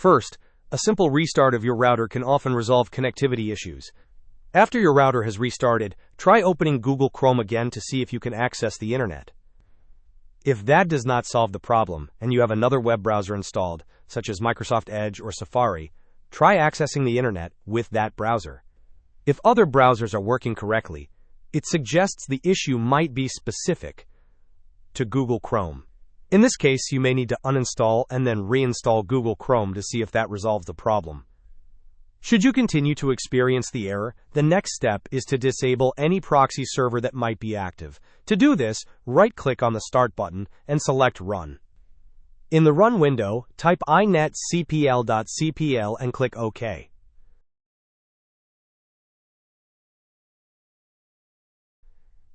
First, a simple restart of your router can often resolve connectivity issues. After your router has restarted, try opening Google Chrome again to see if you can access the internet. If that does not solve the problem, and you have another web browser installed, such as Microsoft Edge or Safari, try accessing the internet with that browser. If other browsers are working correctly, it suggests the issue might be specific to Google Chrome. In this case, you may need to uninstall and then reinstall Google Chrome to see if that resolves the problem. Should you continue to experience the error, the next step is to disable any proxy server that might be active. To do this, right-click on the Start button and select Run. In the Run window, type inetcpl.cpl and click OK.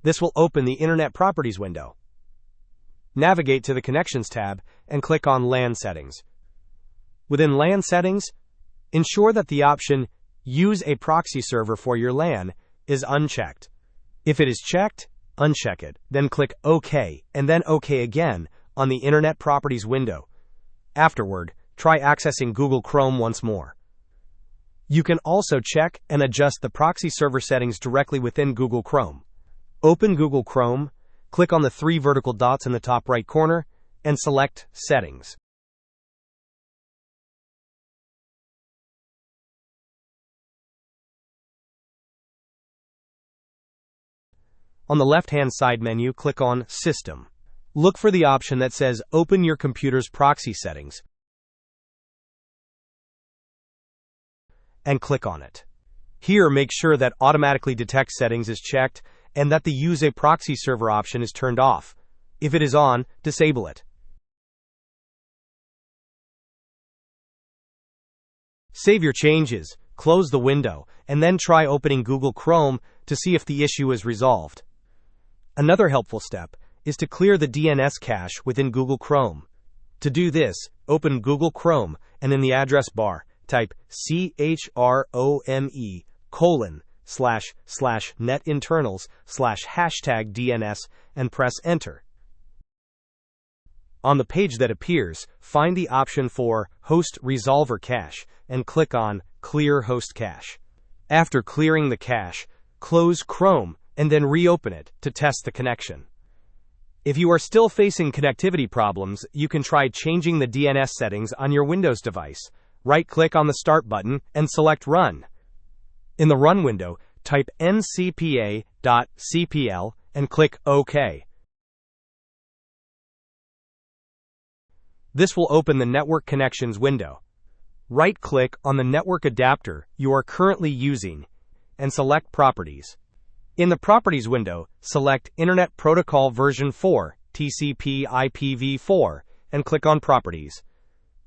This will open the Internet Properties window. Navigate to the Connections tab and click on LAN Settings. Within LAN Settings, ensure that the option Use a proxy server for your LAN is unchecked. If it is checked, uncheck it, then click OK and then OK again on the Internet Properties window. Afterward, try accessing Google Chrome once more. You can also check and adjust the proxy server settings directly within Google Chrome. Open Google Chrome, click on the 3 vertical dots in the top right corner, and select Settings. On the left-hand side menu, click on System. Look for the option that says Open your computer's proxy settings, and click on it. Here, make sure that Automatically Detect Settings is checked and that the Use a Proxy Server option is turned off. If it is on, disable it. Save your changes, close the window, and then try opening Google Chrome to see if the issue is resolved. Another helpful step is to clear the DNS cache within Google Chrome. To do this, open Google Chrome and in the address bar, type chrome/netinternals/#DNS and press Enter. On the page that appears, find the option for Host Resolver Cache and click on Clear Host Cache. After clearing the cache, close Chrome and then reopen it to test the connection. If you are still facing connectivity problems, you can try changing the DNS settings on your Windows device. Right-click on the Start button and select Run. In the Run window, type ncpa.cpl and click OK. This will open the Network Connections window. Right-click on the network adapter you are currently using and select Properties. In the Properties window, select Internet Protocol version 4, TCP IPv4, and click on Properties.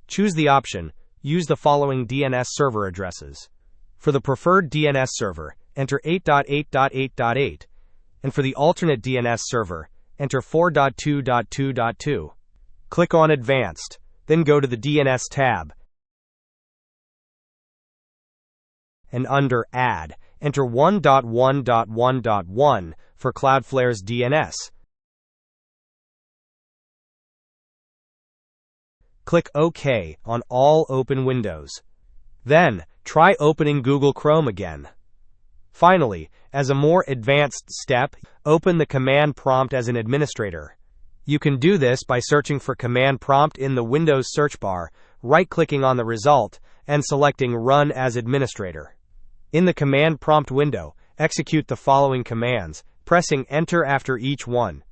Choose the option, Use the following DNS server addresses. For the preferred DNS server, enter 8.8.8.8, and for the alternate DNS server, enter 4.2.2.2. Click on Advanced, then go to the DNS tab, and under Add, enter 1.1.1.1 for Cloudflare's DNS. Click OK on all open windows. Then, try opening Google Chrome again. Finally, as a more advanced step, open the command prompt as an administrator. You can do this by searching for command prompt in the Windows search bar, right-clicking on the result, and selecting Run as administrator. In the command prompt window, execute the following commands, pressing Enter after each one.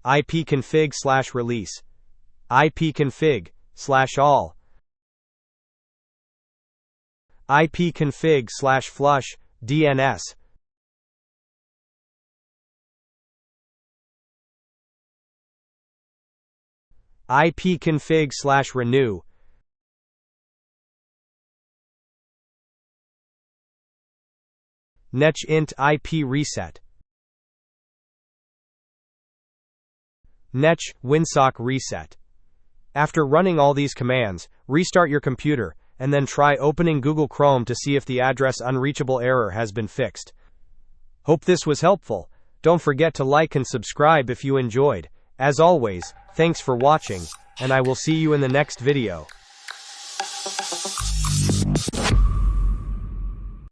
ipconfig/release, ipconfig/all, ipconfig/flush DNS, ipconfig/renew, netsh int IP reset, netsh winsock reset. After running all these commands, restart your computer, and then try opening Google Chrome to see if the address unreachable error has been fixed. Hope this was helpful. Don't forget to like and subscribe if you enjoyed. As always, thanks for watching, and I will see you in the next video.